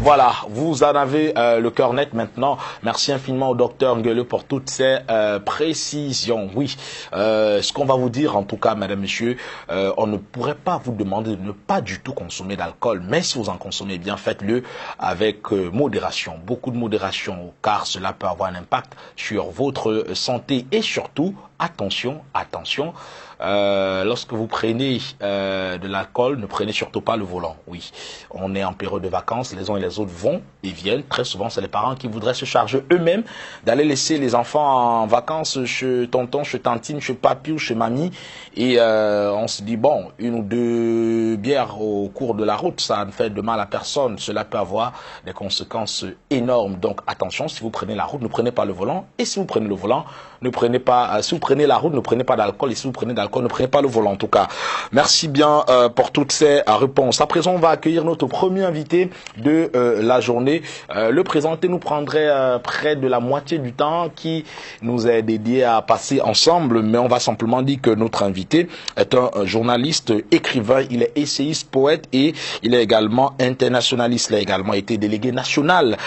Voilà, vous en avez le cœur net maintenant. Merci infiniment au docteur Nguele pour toutes ces précisions. Oui, ce qu'on va vous dire en tout cas, mesdames, messieurs, on ne pourrait pas vous demander de ne pas du tout consommer d'alcool, mais si vous en consommez bien, faites-le avec modération, beaucoup de modération, car cela peut avoir un impact sur votre santé et surtout, attention, attention, lorsque vous prenez de l'alcool, ne prenez surtout pas le volant. Oui, on est en période de vacances, les uns et les autres vont et viennent. Très souvent, c'est les parents qui voudraient se charger eux-mêmes d'aller laisser les enfants en vacances chez tonton, chez tantine, chez papy ou chez mamie. Et on se dit, bon, une ou deux bières au cours de la route, ça ne fait de mal à personne. Cela peut avoir des conséquences énormes. Donc attention, si vous prenez la route, ne prenez pas le volant. Et si vous prenez le volant, ne prenez pas, si vous prenez la route, ne prenez pas d'alcool. Et si vous prenez d'alcool, ne prenez pas le volant en tout cas. Merci bien pour toutes ces réponses. À présent, on va accueillir notre premier invité de la journée. Le présenter nous prendrait près de la moitié du temps qui nous est dédié à passer ensemble. Mais on va simplement dire que notre invité est un journaliste, écrivain. Il est essayiste, poète et il est également internationaliste. Il a également été délégué national,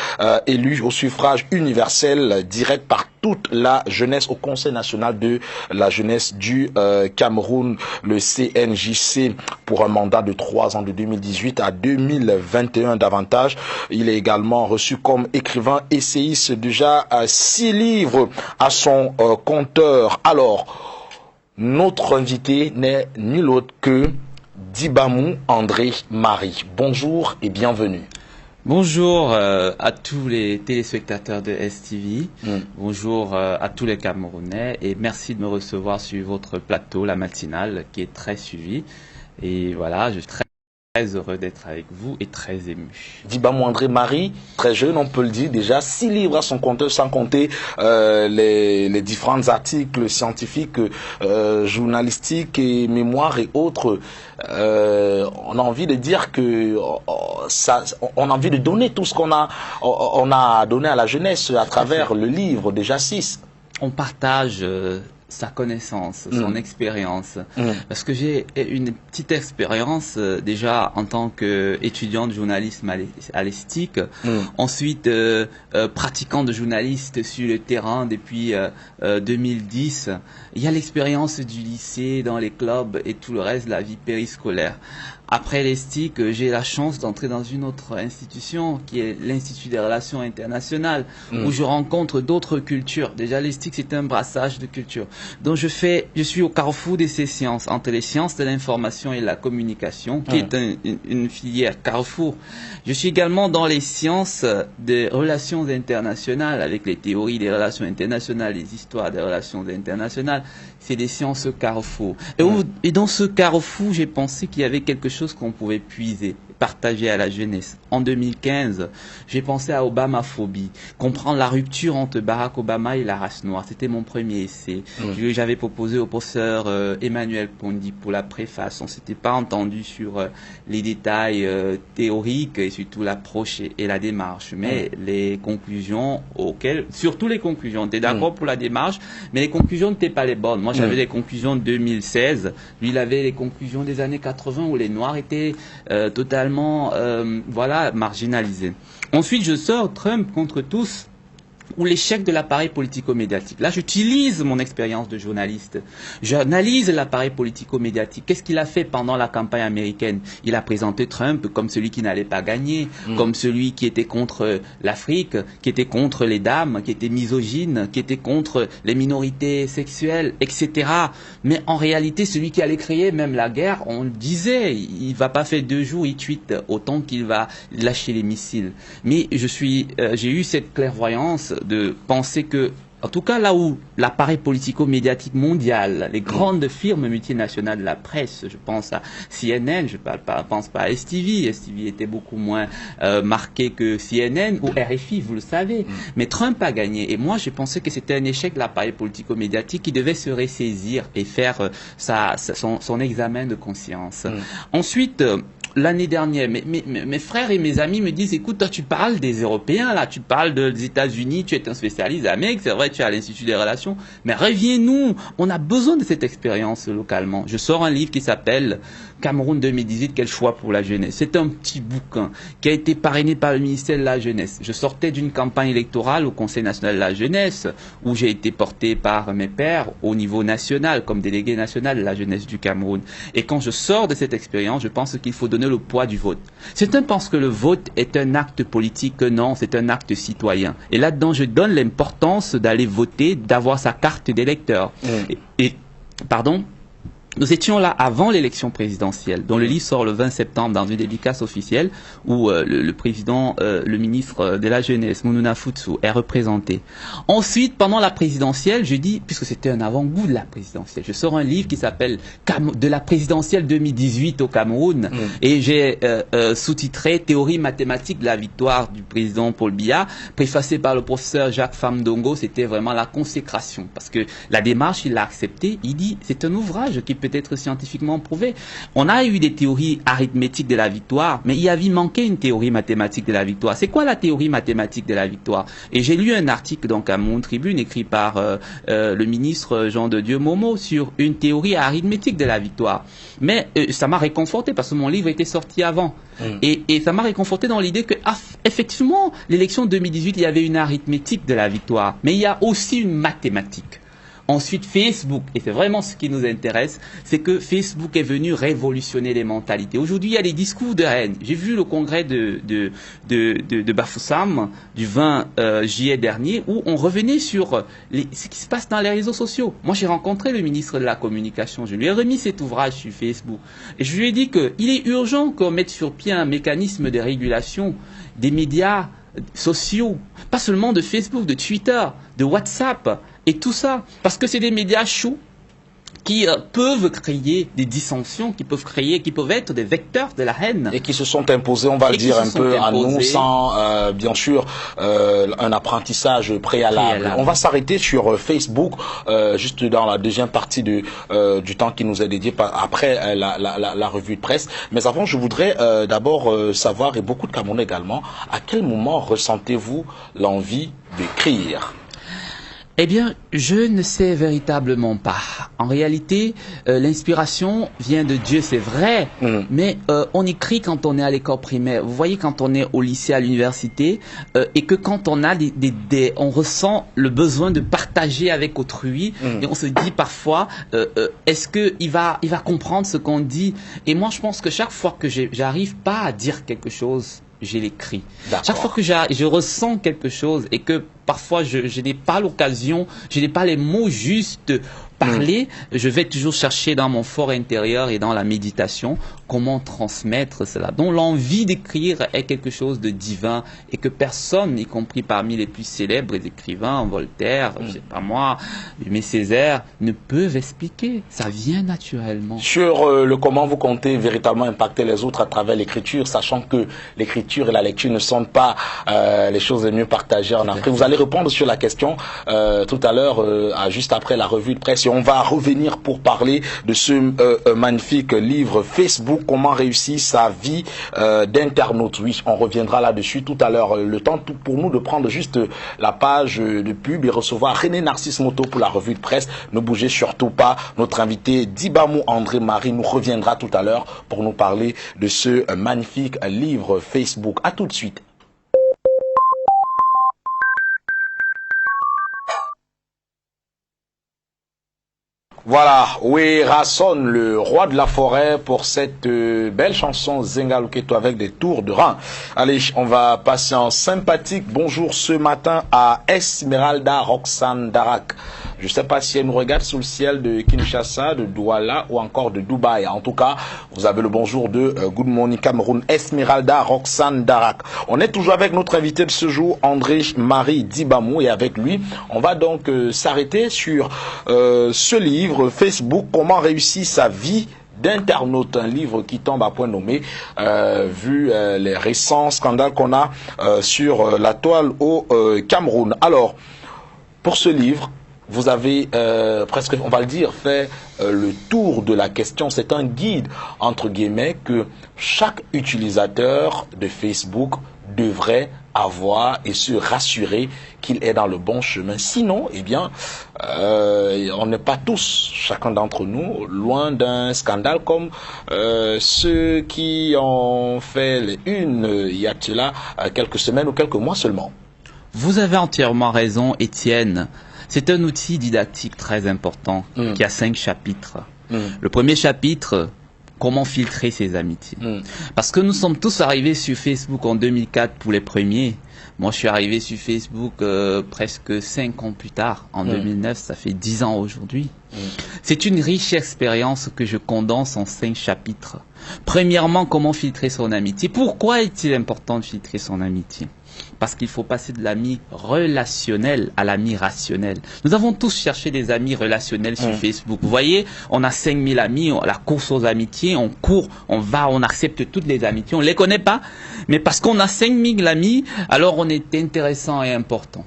élu au suffrage universel direct par toute la jeunesse au Conseil national de la jeunesse du Cameroun, le CNJC, pour un mandat de 3 ans de 2018 à 2021 davantage. Il est également reçu comme écrivain essayiste, déjà 6 livres à son compteur. Alors, notre invité n'est nul autre que Dibamou André Marie. Bonjour et bienvenue. Bonjour à tous les téléspectateurs de STV, bonjour à tous les Camerounais et merci de me recevoir sur votre plateau, la matinale, qui est très suivie. Et voilà, je suis très heureux d'être avec vous et très ému. Dibamou André Marie, très jeune, on peut le dire, déjà 6 livres à son compteur, sans compter les différents articles scientifiques, journalistiques et mémoires et autres. On a envie de dire que on a envie de donner tout ce qu'on a donné à la jeunesse à travers le livre, déjà 6. On partage sa connaissance, son expérience. Parce que j'ai une petite expérience déjà en tant qu'étudiant de journalisme à l'ESTIC, ensuite pratiquant de journaliste sur le terrain depuis 2010. Il y a l'expérience du lycée, dans les clubs et tout le reste de la vie périscolaire. Après l'ESTIC, j'ai la chance d'entrer dans une autre institution qui est l'Institut des Relations Internationales, où je rencontre d'autres cultures. Déjà, l'ESTIC, c'est un brassage de cultures. Donc, je suis au carrefour de ces sciences, entre les sciences de l'information et la communication, qui est une filière carrefour. Je suis également dans les sciences des relations internationales, avec les théories des relations internationales, les histoires des relations internationales. C'est des sciences carrefour. Et dans ce carrefour, j'ai pensé qu'il y avait quelque chose qu'on pouvait puiser, partager à la jeunesse. En 2015, j'ai pensé à Obamaphobie, comprendre la rupture entre Barack Obama et la race noire. C'était mon premier essai. J'avais proposé au professeur Emmanuel Pondi pour la préface. On s'était pas entendu sur les détails théoriques et surtout l'approche et la démarche. Mais les conclusions surtout les conclusions, on était d'accord pour la démarche, mais les conclusions n'étaient pas les bonnes. Moi, j'avais les conclusions de 2016. Lui, il avait les conclusions des années 80 où les Noirs étaient totalement marginalisés. Ensuite, je sors Trump contre tous, ou l'échec de l'appareil politico-médiatique. Là, j'utilise mon expérience de journaliste. J'analyse l'appareil politico-médiatique. Qu'est-ce qu'il a fait pendant la campagne américaine? Il a présenté Trump comme celui qui n'allait pas gagner, comme celui qui était contre l'Afrique, qui était contre les dames, qui était misogyne, qui était contre les minorités sexuelles, etc. Mais en réalité, celui qui allait créer même la guerre, on le disait, il va pas faire 2 jours, il tweet autant qu'il va lâcher les missiles. Mais j'ai eu cette clairvoyance de penser que, en tout cas là où l'appareil politico-médiatique mondial, les grandes firmes multinationales de la presse, je pense à CNN, je pense pas à STV, STV était beaucoup moins marqué que CNN ou RFI, vous le savez, mais Trump a gagné et moi j'ai pensé que c'était un échec de l'appareil politico-médiatique qui devait se ressaisir et faire son examen de conscience. Ensuite, l'année dernière, mes frères et mes amis me disent, écoute, toi tu parles des Européens, là, tu parles des États-Unis, tu es un spécialiste d'Amérique, c'est vrai, tu es à l'Institut des Relations, mais reviens-nous, on a besoin de cette expérience localement. Je sors un livre qui s'appelle Cameroun 2018, quel choix pour la jeunesse. C'est un petit bouquin qui a été parrainé par le ministère de la Jeunesse. Je sortais d'une campagne électorale au Conseil national de la jeunesse, où j'ai été porté par mes pairs au niveau national, comme délégué national de la jeunesse du Cameroun. Et quand je sors de cette expérience, je pense qu'il faut donner le poids du vote. Certains pensent que le vote est un acte politique. Non, c'est un acte citoyen. Et là-dedans, je donne l'importance d'aller voter, d'avoir sa carte d'électeur. Pardon, nous étions là avant l'élection présidentielle, dont le livre sort le 20 septembre dans une dédicace officielle où le président, le ministre de la Jeunesse, Mounouna Futsu, est représenté. Ensuite, pendant la présidentielle, je dis, puisque c'était un avant-goût de la présidentielle, je sors un livre qui s'appelle De la présidentielle 2018 au Cameroun et j'ai sous-titré Théorie mathématique de la victoire du président Paul Biya, préfacé par le professeur Jacques Famdongo. C'était vraiment la consécration parce que la démarche, il l'a accepté. Il dit, c'est un ouvrage qui peut être scientifiquement prouvé. On a eu des théories arithmétiques de la victoire, mais il avait manqué une théorie mathématique de la victoire. C'est quoi la théorie mathématique de la victoire? Et j'ai lu un article donc à Mon Tribune écrit par le ministre Jean de Dieu Momo sur une théorie arithmétique de la victoire. Mais ça m'a réconforté parce que mon livre était sorti avant. Et ça m'a réconforté dans l'idée que effectivement, l'élection 2018, il y avait une arithmétique de la victoire, mais il y a aussi une mathématique. Ensuite, Facebook, et c'est vraiment ce qui nous intéresse, c'est que Facebook est venu révolutionner les mentalités. Aujourd'hui, il y a des discours de haine. J'ai vu le congrès de Bafoussam du 20 juillet dernier où on revenait sur ce qui se passe dans les réseaux sociaux. Moi, j'ai rencontré le ministre de la Communication. Je lui ai remis cet ouvrage sur Facebook. Et je lui ai dit qu'il est urgent qu'on mette sur pied un mécanisme de régulation des médias sociaux, pas seulement de Facebook, de Twitter, de WhatsApp et tout ça, parce que c'est des médias chauds qui peuvent créer des dissensions, qui peuvent être des vecteurs de la haine. Et qui se sont imposés, on va le dire un peu à nous, sans bien sûr un apprentissage préalable. On va s'arrêter sur Facebook, juste dans la deuxième partie du temps qui nous est dédié après la revue de presse. Mais avant, je voudrais d'abord savoir, et beaucoup de Camerounais également, à quel moment ressentez-vous l'envie d'écrire ? Eh bien, je ne sais véritablement pas. En réalité, l'inspiration vient de Dieu, c'est vrai, mais on écrit quand on est à l'école primaire. Vous voyez, quand on est au lycée, à l'université, et que quand on a on ressent le besoin de partager avec autrui, et on se dit parfois, est-ce que il va comprendre ce qu'on dit? Et moi, je pense que chaque fois que j'arrive pas à dire quelque chose, je l'écris. Chaque fois que je ressens quelque chose et que parfois je n'ai pas l'occasion, je n'ai pas les mots justes parler, je vais toujours chercher dans mon fort intérieur et dans la méditation comment transmettre cela. Donc l'envie d'écrire est quelque chose de divin et que personne, y compris parmi les plus célèbres écrivains, Voltaire, je sais pas moi, Aimé Césaire, ne peuvent expliquer. Ça vient naturellement. Sur le comment vous comptez véritablement impacter les autres à travers l'écriture, sachant que l'écriture et la lecture ne sont pas les choses les mieux partagées en Afrique. Vous allez répondre sur la question tout à l'heure, juste après la revue de presse. Et on va revenir pour parler de ce magnifique livre Facebook, comment réussir sa vie d'internaute. Oui, on reviendra là-dessus tout à l'heure. Le temps pour nous de prendre juste la page de pub et recevoir René Narcisse Moto pour la revue de presse. Ne bougez surtout pas. Notre invité Dibamou André Marie nous reviendra tout à l'heure pour nous parler de ce magnifique livre Facebook. À tout de suite. Voilà, Werason, le roi de la forêt, pour cette belle chanson Zenga Luketo avec des tours de rein. Allez, on va passer en sympathique. Bonjour ce matin à Esmeralda Roxane Darak. Je ne sais pas si elle nous regarde sous le ciel de Kinshasa, de Douala ou encore de Dubaï. En tout cas, vous avez le bonjour de Good Morning Cameroun, Esmeralda Roxane Darak. On est toujours avec notre invité de ce jour, André-Marie Dibamou, et avec lui, on va donc s'arrêter sur ce livre, Facebook, comment réussir sa vie d'internaute, un livre qui tombe à point nommé, vu les récents scandales qu'on a sur la toile au Cameroun. Alors, pour ce livre, vous avez presque, on va le dire, fait le tour de la question. C'est un guide, entre guillemets, que chaque utilisateur de Facebook devrait avoir et se rassurer qu'il est dans le bon chemin. Sinon, eh bien, on n'est pas tous, chacun d'entre nous, loin d'un scandale comme ceux qui ont fait les unes il y a de cela quelques semaines ou quelques mois seulement. Vous avez entièrement raison, Étienne. C'est un outil didactique très important qui a 5 chapitres. Le premier chapitre, comment filtrer ses amitiés. Parce que nous sommes tous arrivés sur Facebook en 2004 pour les premiers. Moi, je suis arrivé sur Facebook presque 5 ans plus tard, en 2009, ça fait 10 ans aujourd'hui. C'est une riche expérience que je condense en 5 chapitres. Premièrement, comment filtrer son amitié. Pourquoi est-il important de filtrer son amitié ? Parce qu'il faut passer de l'ami relationnel à l'ami rationnel. Nous avons tous cherché des amis relationnels sur Facebook. Vous voyez, on a 5000 amis, la course aux amitiés, on court, on accepte toutes les amitiés. On ne les connaît pas, mais parce qu'on a 5000 amis, alors on est intéressant et important.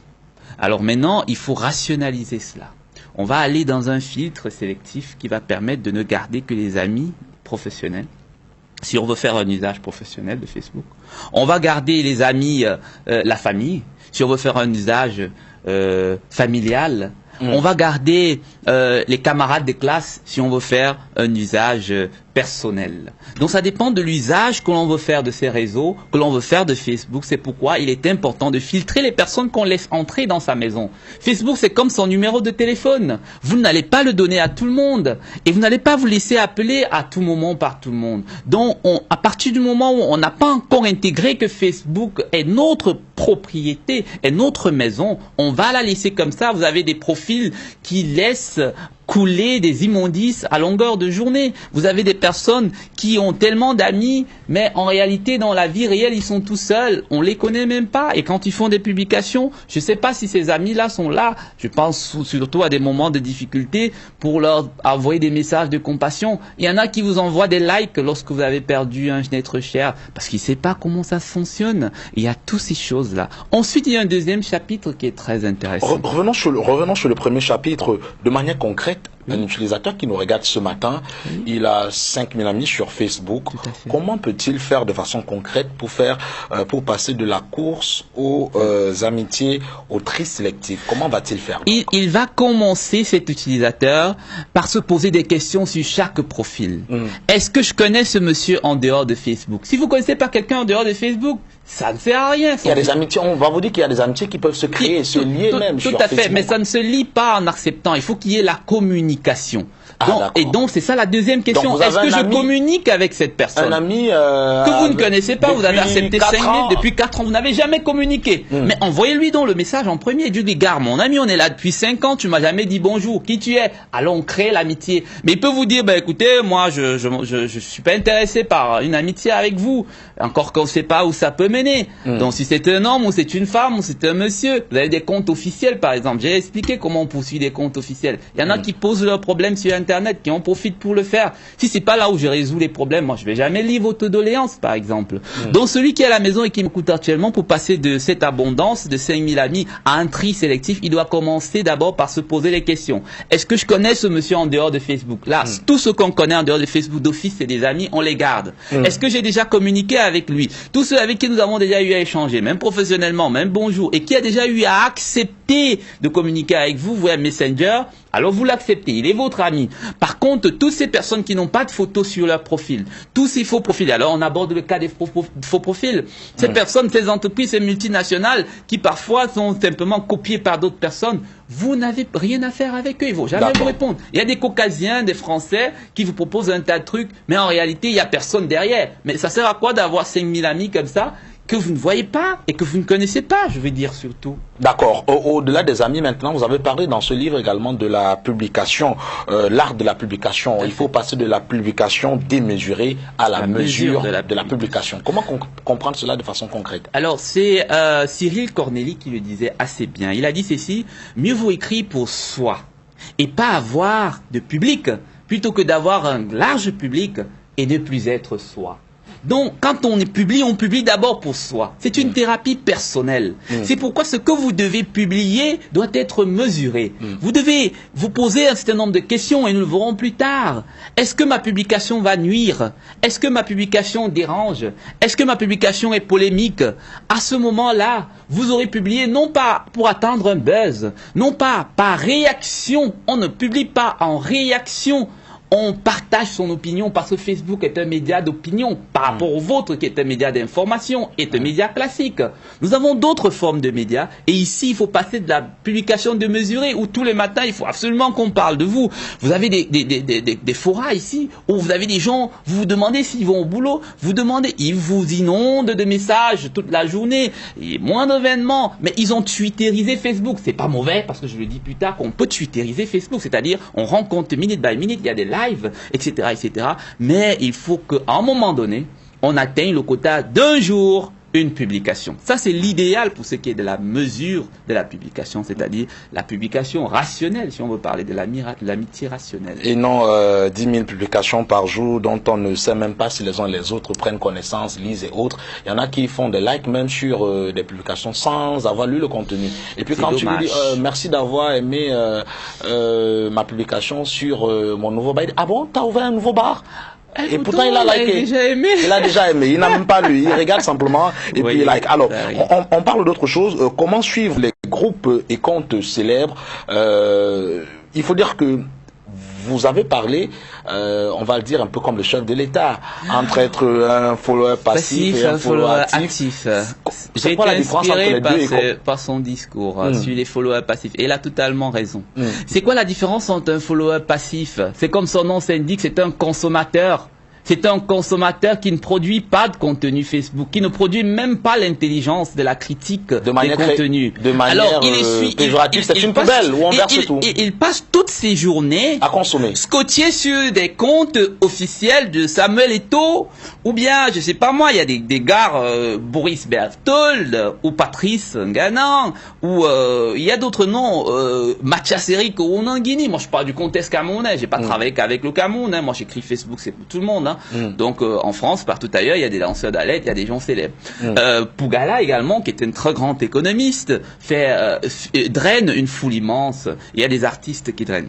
Alors maintenant, il faut rationaliser cela. On va aller dans un filtre sélectif qui va permettre de ne garder que les amis professionnels. Si on veut faire un usage professionnel de Facebook, on va garder les amis, la famille. Si on veut faire un usage familial, on va garder les camarades de classe si on veut faire un usage personnel. Donc ça dépend de l'usage que l'on veut faire de ces réseaux, que l'on veut faire de Facebook. C'est pourquoi il est important de filtrer les personnes qu'on laisse entrer dans sa maison. Facebook, c'est comme son numéro de téléphone. Vous n'allez pas le donner à tout le monde et vous n'allez pas vous laisser appeler à tout moment par tout le monde. Donc à partir du moment où on n'a pas encore intégré que Facebook est notre propriété, est notre maison, on va la laisser comme ça. Vous avez des profils qui laissent couler des immondices à longueur de journée. Vous avez des personnes qui ont tellement d'amis, mais en réalité, dans la vie réelle, ils sont tout seuls. On les connaît même pas. Et quand ils font des publications, je sais pas si ces amis-là sont là. Je pense surtout à des moments de difficulté pour leur envoyer des messages de compassion. Il y en a qui vous envoient des likes lorsque vous avez perdu un être cher, parce qu'ils ne savent pas comment ça fonctionne. Il y a toutes ces choses-là. Ensuite, il y a un deuxième chapitre qui est très intéressant. Revenons sur le premier chapitre de manière concrète. Un utilisateur qui nous regarde ce matin, il a 5000 amis sur Facebook. Comment peut-il faire de façon concrète pour passer de la course aux amitiés, au tri sélectif? Comment va-t-il faire? Il va commencer, cet utilisateur, par se poser des questions sur chaque profil. Est-ce que je connais ce monsieur en dehors de Facebook? Si vous ne connaissez pas quelqu'un en dehors de Facebook, ça ne sert à rien. Il y a des amitiés, on va vous dire qu'il y a des amitiés qui peuvent se créer et se lier même sur Facebook. Tout à fait, mais ça ne se lie pas en acceptant. Il faut qu'il y ait la communication. Donc c'est ça la deuxième question. Est-ce que je communique avec cette personne? Un ami que vous ne connaissez pas, vous avez accepté 5 000 depuis 4 ans, vous n'avez jamais communiqué. Mais envoyez-lui donc le message en premier. Dieu dit, gare, mon ami, on est là depuis 5 ans, tu m'as jamais dit bonjour, qui tu es? Allons créer l'amitié. Mais il peut vous dire, écoutez, moi je suis pas intéressé par une amitié avec vous, encore qu'on ne sait pas où ça peut mener. Donc si c'est un homme ou c'est une femme ou c'est un monsieur, vous avez des comptes officiels par exemple. J'ai expliqué comment on poursuit des comptes officiels. Il y en a qui posent leurs problèmes sur Internet, qui en profitent pour le faire. Si c'est pas là où je résous les problèmes, moi je vais jamais lire votre doléance par exemple. Donc celui qui est à la maison et qui m'écoute actuellement, pour passer de cette abondance de 5000 amis à un tri sélectif, il doit commencer d'abord par se poser les questions. Est-ce que je connais ce monsieur en dehors de Facebook? Là, tout ce qu'on connaît en dehors de Facebook d'office, c'est des amis, on les garde. Est-ce que j'ai déjà communiqué avec lui? Tous ceux avec qui nous avons déjà eu à échanger, même professionnellement, même bonjour, et qui a déjà eu à accepter de communiquer avec vous, vous Messenger, alors vous l'acceptez, il est votre ami. Par contre, toutes ces personnes qui n'ont pas de photos sur leur profil, tous ces faux profils, alors on aborde le cas des faux profils. Ces personnes, ces entreprises, ces multinationales qui parfois sont simplement copiées par d'autres personnes, vous n'avez rien à faire avec eux, ils vont jamais vous répondre. Il y a des Caucasiens, des Français qui vous proposent un tas de trucs, mais en réalité, il n'y a personne derrière. Mais ça sert à quoi d'avoir 5000 amis comme ça que vous ne voyez pas et que vous ne connaissez pas, je veux dire surtout. D'accord. Au-delà des amis, maintenant, vous avez parlé dans ce livre également de la publication, l'art de la publication. Il faut passer de la publication démesurée à la mesure de la publication. Comment comprendre cela de façon concrète? Alors, c'est Cyril Cornéli qui le disait assez bien. Il a dit ceci: mieux vaut écrire pour soi et pas avoir de public, plutôt que d'avoir un large public et ne plus être soi. Donc, quand on publie d'abord pour soi. C'est une thérapie personnelle. C'est pourquoi ce que vous devez publier doit être mesuré. Vous devez vous poser un certain nombre de questions et nous le verrons plus tard. Est-ce que ma publication va nuire? Est-ce que ma publication dérange? Est-ce que ma publication est polémique? À ce moment-là, vous aurez publié non pas pour attendre un buzz, non pas par réaction. On ne publie pas en réaction. On partage son opinion parce que Facebook est un média d'opinion par rapport au vôtre qui est un média d'information, est un média classique. Nous avons d'autres formes de médias et ici il faut passer de la publication de mesurée où tous les matins il faut absolument qu'on parle de vous. Vous avez des forats ici où vous avez des gens, vous vous demandez s'ils vont au boulot, vous demandez, ils vous inondent de messages toute la journée, et moins d'événements, mais ils ont twitterisé Facebook. C'est pas mauvais parce que je le dis plus tard qu'on peut twitteriser Facebook, c'est-à-dire on rend compte minute by minute, il y a des live, etc., etc. Mais il faut qu'à un moment donné, on atteigne le quota d'un jour, une publication. Ça, c'est l'idéal pour ce qui est de la mesure de la publication, c'est-à-dire la publication rationnelle, si on veut parler de l'amitié rationnelle. Et non 10 000 publications par jour dont on ne sait même pas si les uns et les autres prennent connaissance, lisent et autres. Il y en a qui font des likes même sur des publications sans avoir lu le contenu. Et puis quand tu lui dis merci d'avoir aimé ma publication sur mon nouveau bar, ah bon, t'as ouvert un nouveau bar? Et pourtant, il a liké. Il a déjà aimé. Il n'a même pas lu. Il regarde simplement et puis il like. Alors, on parle d'autre chose. Comment suivre les groupes et comptes célèbres? Il faut dire que vous avez parlé, on va le dire un peu comme le chef de l'État, entre être un follower passif et un follower actif. J'ai été inspiré par son discours sur les followers passifs. Et il a totalement raison. C'est quoi la différence entre un follower passif? C'est comme son nom s'indique, c'est un consommateur. C'est un consommateur qui ne produit pas de contenu Facebook, qui ne produit même pas l'intelligence de la critique des contenus. De manière péjorative, c'est une poubelle où on verse tout. Il passe toutes ses journées à consommer, scotché sur des comptes officiels de Samuel Eto'o, ou bien, je sais pas moi, il y a des gars, Boris Berthold, ou Patrice Nganan, ou il y a d'autres noms, Mathias Eric Onanguini. Moi, je parle du contexte camerounais. J'ai pas travaillé qu'avec le Cameroun. Moi, j'écris Facebook, c'est pour tout le monde. Donc en France, partout ailleurs, il y a des lanceurs d'alerte, il y a des gens célèbres. Pougala également, qui est un très grand économiste, draine une foule immense. Il y a des artistes qui drainent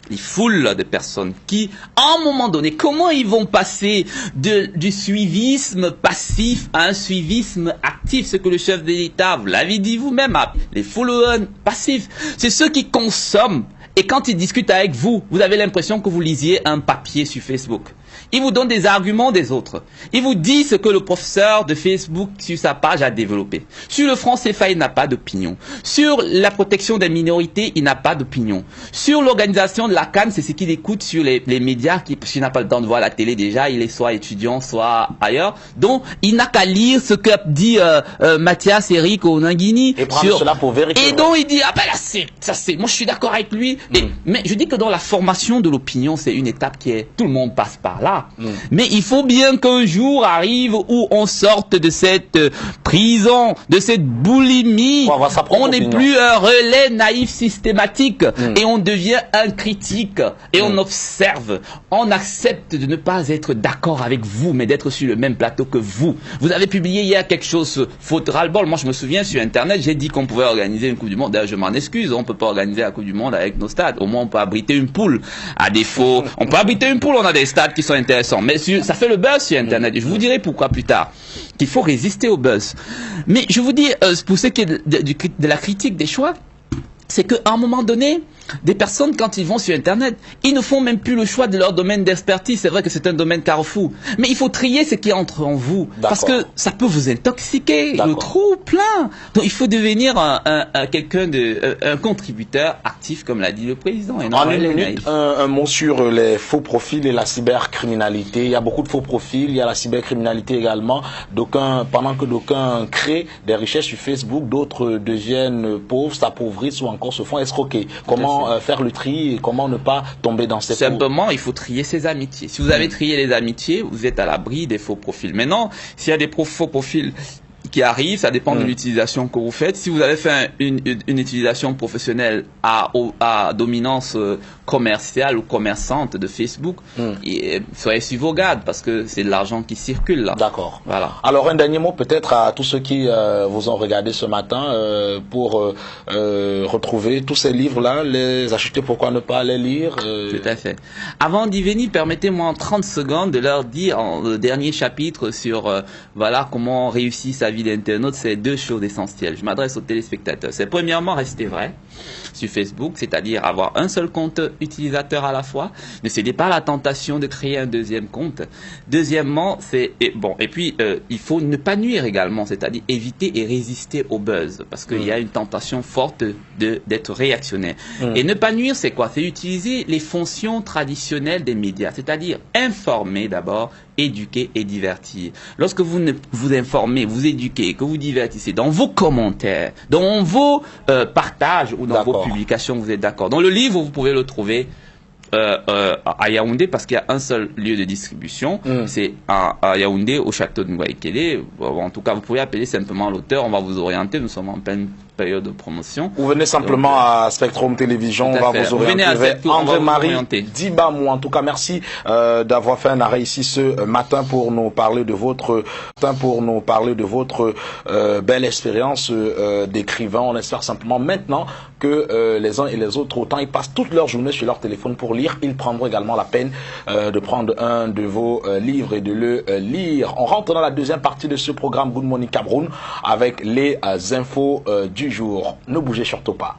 les foules de personnes qui, à un moment donné, comment ils vont passer du suivisme passif à un suivisme actif, ce que le chef de l'État, vous l'avez dit vous-même, les followers passifs, c'est ceux qui consomment. Et quand ils discutent avec vous, vous avez l'impression que vous lisiez un papier sur Facebook. Il vous donne des arguments des autres. Il vous dit ce que le professeur de Facebook sur sa page a développé. Sur le franc CFA, il n'a pas d'opinion. Sur la protection des minorités, il n'a pas d'opinion. Sur l'organisation de la CAN, c'est ce qu'il écoute sur les médias, parce qu'il n'a pas le temps de voir la télé déjà, il est soit étudiant, soit ailleurs. Donc, il n'a qu'à lire ce que dit Mathias Eric Onanguini. Et prendre cela pour vérifier. Et donc, il dit, ah ben là, moi je suis d'accord avec lui. Mais je dis que dans la formation de l'opinion, c'est une étape tout le monde passe par là. Mais il faut bien qu'un jour arrive où on sorte de cette prison, de cette boulimie. On n'est plus un relais naïf systématique et on devient un critique et on observe. On accepte de ne pas être d'accord avec vous, mais d'être sur le même plateau que vous. Vous avez publié hier quelque chose, faute ras-le-bol. Moi, je me souviens sur Internet, j'ai dit qu'on pouvait organiser une Coupe du Monde. D'ailleurs, je m'en excuse. On peut pas organiser la Coupe du Monde avec nos stades. Au moins, on peut abriter une poule. À défaut, on peut abriter une poule. On a des stades qui sont intéressants. Mais ça fait le buzz sur Internet. Et je vous dirai pourquoi plus tard. Qu'il faut résister au buzz. Mais je vous dis, pour ce qui est de la critique des choix, c'est qu'à un moment donné, des personnes, quand ils vont sur Internet, ils ne font même plus le choix de leur domaine d'expertise. C'est vrai que c'est un domaine carrefour. Mais il faut trier ce qui entre en vous. Parce que ça peut vous intoxiquer. Le trou plein. Donc il faut devenir un contributeur actif, comme l'a dit le président. Et non en une minute, un mot sur les faux profils et la cybercriminalité. Il y a beaucoup de faux profils. Il y a la cybercriminalité également. Pendant que d'aucuns créent des richesses sur Facebook, d'autres deviennent pauvres, s'appauvrissent ou encore se font escroquer. Comment faire le tri et comment ne pas tomber dans ces Simplement, il faut trier ses amitiés. Si vous avez trié les amitiés, vous êtes à l'abri des faux profils. Maintenant, s'il y a des faux profils qui arrive, ça dépend de l'utilisation que vous faites. Si vous avez fait une utilisation professionnelle à dominance commerciale ou commerçante de Facebook, soyez sur vos gardes parce que c'est de l'argent qui circule là. D'accord. Voilà. Alors un dernier mot peut-être à tous ceux qui vous ont regardé ce matin pour retrouver tous ces livres-là, les acheter, pourquoi ne pas les lire Tout à fait. Avant d'y venir, permettez-moi en 30 secondes de leur dire le dernier chapitre sur voilà comment réussir sa vie d'internaute, c'est 2 choses essentielles. Je m'adresse aux téléspectateurs. C'est premièrement rester vrai sur Facebook, c'est-à-dire avoir un seul compte utilisateur à la fois. Ne cédez pas à la tentation de créer un deuxième compte. Deuxièmement, il faut ne pas nuire également, c'est-à-dire éviter et résister au buzz, parce qu'il y a une tentation forte d'être réactionnaire. Et ne pas nuire, c'est quoi? C'est utiliser les fonctions traditionnelles des médias, c'est-à-dire informer d'abord, éduquer et divertir. Lorsque vous vous informez, vous éduquez, que vous divertissez dans vos commentaires, dans vos partages ou dans vos publications, vous êtes d'accord. Dans le livre, vous pouvez le trouver à Yaoundé parce qu'il y a un seul lieu de distribution, c'est à Yaoundé au château de Ngouaïkélé. En tout cas, vous pouvez appeler simplement l'auteur, on va vous orienter, nous sommes en pleine période de promotion. Vous venez simplement à Spectrum Télévision, on va vous orienter vers André-Marie Dibamou. En tout cas, merci d'avoir fait un arrêt ici ce matin pour nous parler de votre belle expérience d'écrivain. On espère simplement maintenant que les uns et les autres, autant ils passent toute leur journée sur leur téléphone pour lire, ils prendront également la peine de prendre un de vos livres et de le lire. On rentre dans la deuxième partie de ce programme Good Morning Cameroun avec les infos du jour. Ne bougez surtout pas.